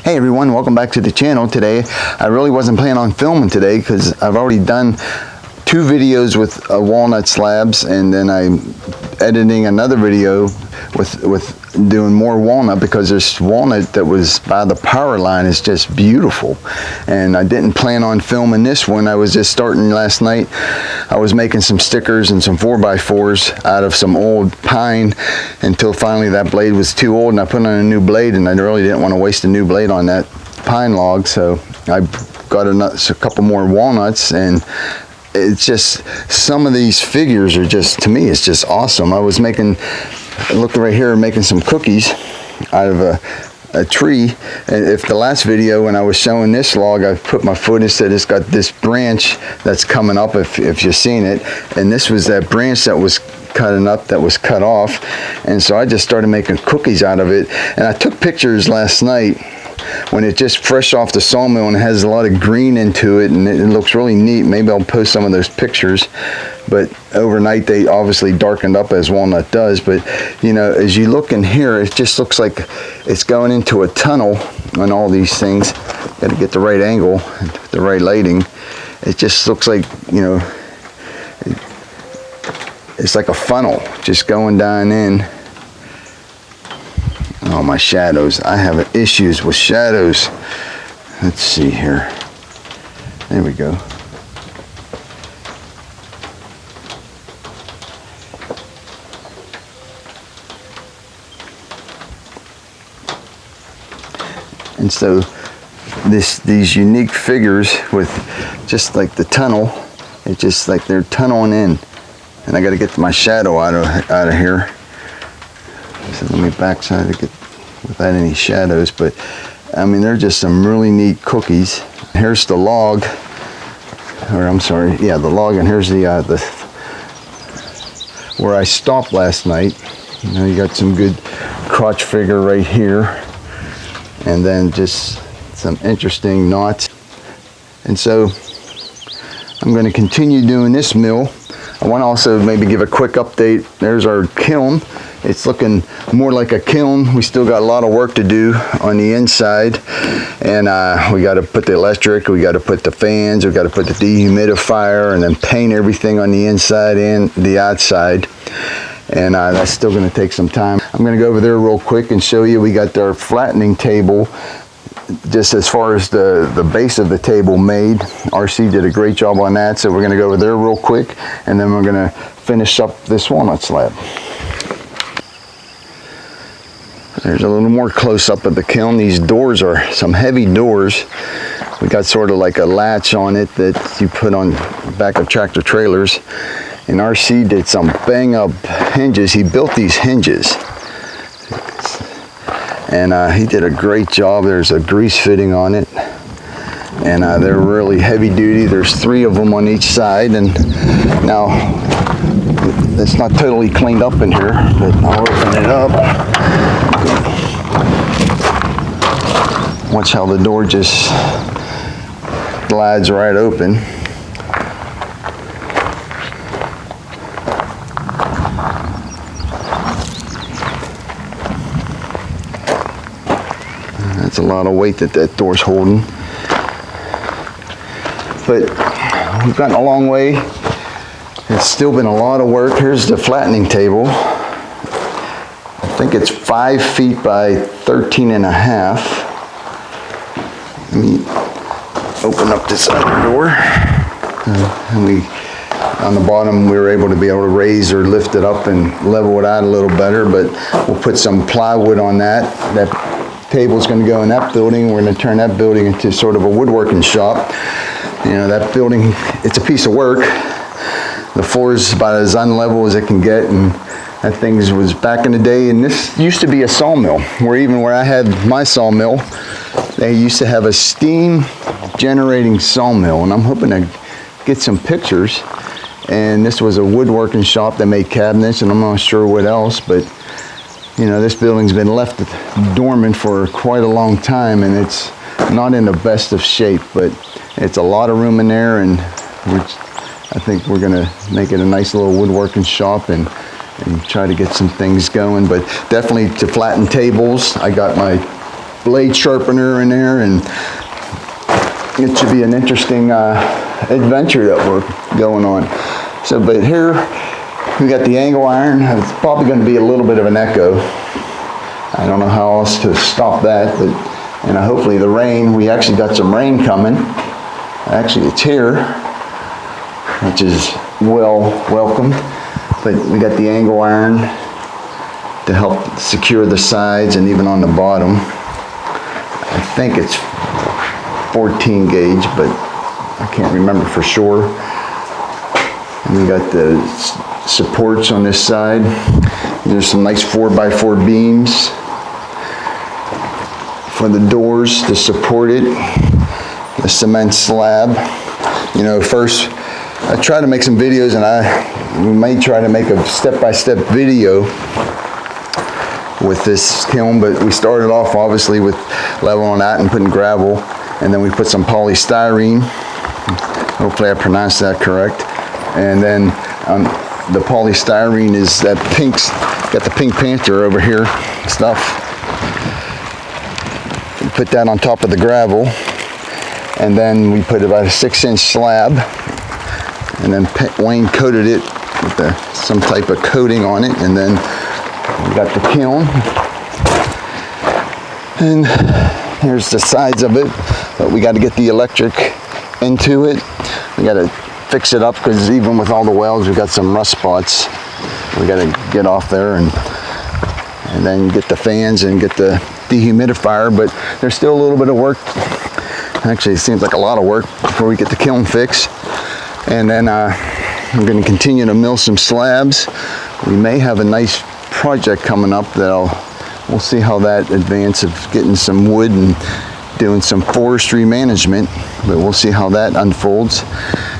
Hey everyone, welcome back to the channel. Today I really wasn't planning on filming today because I've already done 2 videos with walnut slabs, and then I'm editing another video with doing more walnut, because this walnut that was by the power line is just beautiful. And I didn't plan on filming this one. I was just starting last night. I was making some stickers and some 4x4s out of some old pine until finally that blade was too old, and I put on a new blade, and I really didn't want to waste a new blade on that pine log, so I got a couple more walnuts. And it's just, some of these figures are just, to me, it's just awesome. I was making, look right here, making some cookies out of a tree. And if the last video when I was showing this log, I put my foot and said it's got this branch that's coming up, if you've seen it, and this was that branch that was cutting up, that was cut off. And so I just started making cookies out of it, and I took pictures last night when it's just fresh off the sawmill and it has a lot of green into it, and it looks really neat. Maybe I'll post some of those pictures, but overnight they obviously darkened up as walnut does. But you know, as you look in here, it just looks like it's going into a tunnel on all these things. Got to get the right angle, the right lighting. It just looks like, you know, it's like a funnel just going down in. Oh, my shadows. I have issues with shadows. Let's see here. There we go. And so these unique figures with just like the tunnel, it's just like they're tunneling in. And I got to get my shadow out of here. So let me backside to get without any shadows. But I mean, they're just some really neat cookies. Here's the log, or I'm sorry, yeah, the log, and here's the where I stopped last night. You know, you got some good crotch figure right here, and then just some interesting knots. And so I'm going to continue doing this mill. I want to also maybe give a quick update. There's our kiln. It's looking more like a kiln. We still got a lot of work to do on the inside, and we got to put the electric, we got to put the fans, we got to put the dehumidifier, and then paint everything on the inside and the outside. And that's still going to take some time. I'm going to go over there real quick and show you. We got our flattening table, just as far as the base of the table made. RC did a great job on that, so we're going to go over there real quick, and then we're going to finish up this walnut slab. There's a little more close-up of the kiln. These doors are some heavy doors. We got sort of like a latch on it that you put on the back of tractor trailers. And RC did some bang-up hinges. He built these hinges. And he did a great job. There's a grease fitting on it. And they're really heavy duty. There's 3 of them on each side. And now, it's not totally cleaned up in here, but I'll open it up. Watch how the door just glides right open. That's a lot of weight that door's holding. But we've gotten a long way. It's still been a lot of work. Here's the flattening table. I think it's 5 feet by 13 and a half. Let me open up this other door. And on the bottom, we were able to raise or lift it up and level it out a little better, but we'll put some plywood on that. That table's going to go in that building. We're going to turn that building into sort of a woodworking shop. You know, that building, it's a piece of work. The floor is about as unlevel as it can get, and that thing was back in the day. And this used to be a sawmill, where I had my sawmill, they used to have a steam generating sawmill, and I'm hoping to get some pictures. And this was a woodworking shop that made cabinets, and I'm not sure what else, but you know, this building's been left dormant for quite a long time, and it's not in the best of shape, but it's a lot of room in there, and I think we're gonna make it a nice little woodworking shop and try to get some things going. But definitely to flatten tables, I got my blade sharpener in there, and it should be an interesting adventure that we're going on. So, but here we got the angle iron. It's probably going to be a little bit of an echo. I don't know how else to stop that, but and hopefully the rain. We actually got some rain coming. Actually, it's here, which is welcomed. But we got the angle iron to help secure the sides and even on the bottom. I think it's 14 gauge, but I can't remember for sure. And we got the supports on this side. There's some nice 4x4 beams for the doors to support it. The cement slab. You know, first I try to make some videos, and we might try to make a step-by-step video with this kiln, but we started off obviously with leveling that and putting gravel, and then we put some polystyrene. Hopefully I pronounced that correct. And then the polystyrene is that pink's got the Pink Panther over here stuff. We put that on top of the gravel, and then we put about a 6-inch slab, and then Wayne coated it with some type of coating on it, and then we got the kiln, and here's the sides of it. But we got to get the electric into it. We got to fix it up, because even with all the welds, we got some rust spots. We got to get off there, and then get the fans and get the dehumidifier. But there's still a little bit of work. Actually, it seems like a lot of work before we get the kiln fixed. And then I'm going to continue to mill some slabs. We may have a nice project coming up that we'll see how that advances of getting some wood and doing some forestry management, but we'll see how that unfolds.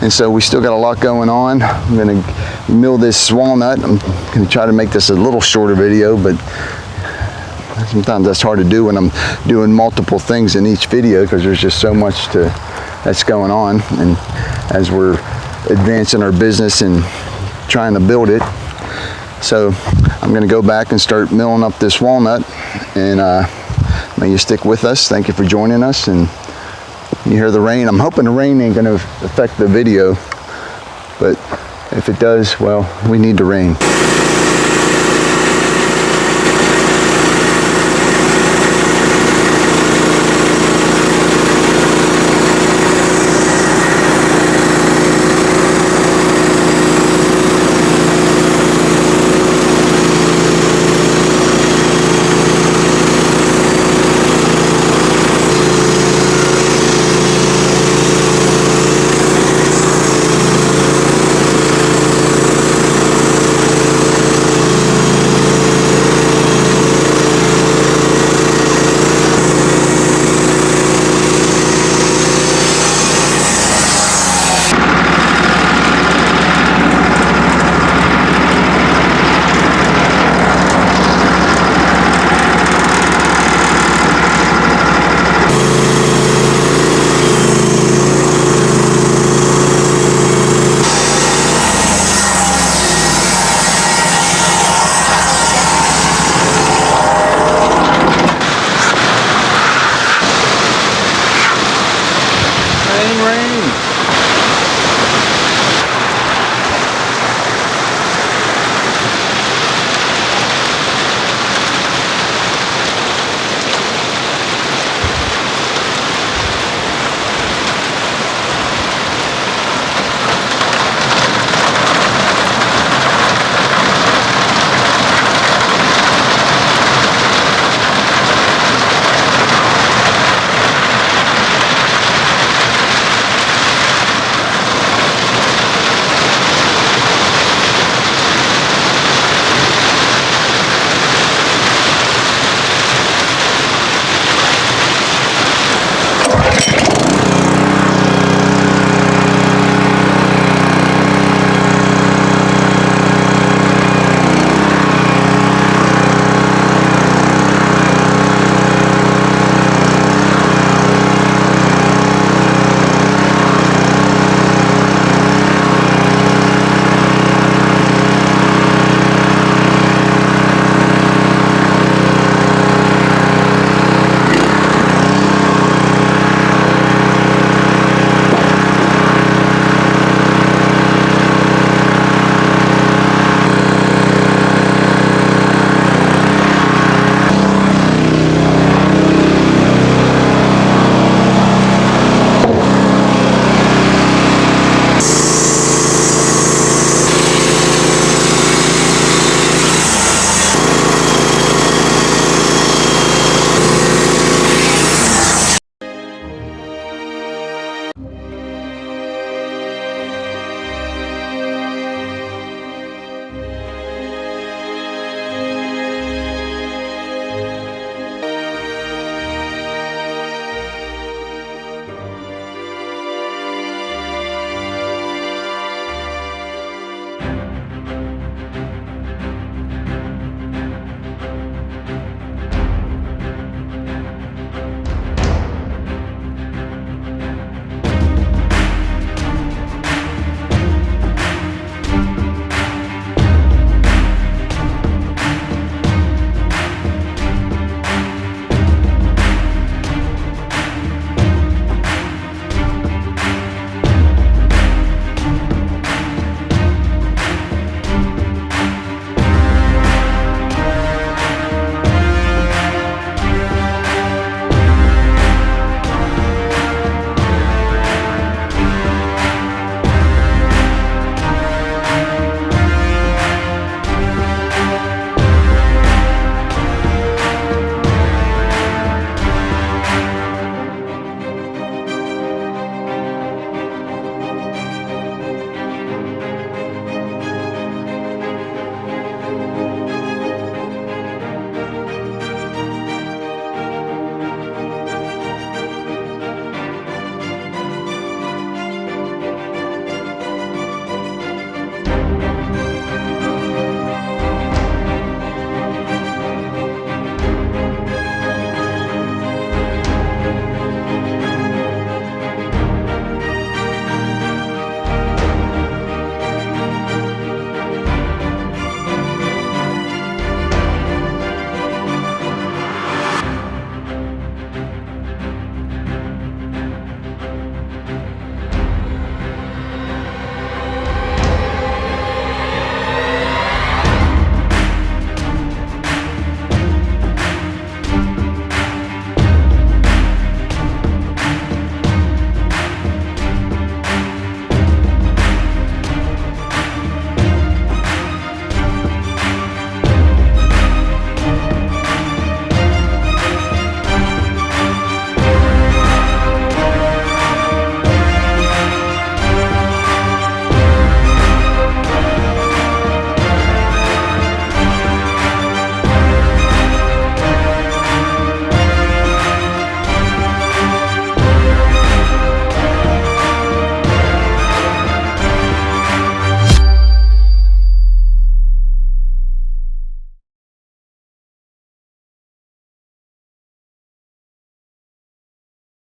And so we still got a lot going on. I'm going to mill this walnut. I'm going to try to make this a little shorter video, but sometimes that's hard to do when I'm doing multiple things in each video, because there's just so much that's going on, and as we're advancing our business and trying to build it. So I'm going to go back and start milling up this walnut, and may you stick with us. Thank you for joining us. And you hear the rain. I'm hoping the rain ain't going to affect the video, but if it does, well, we need the rain.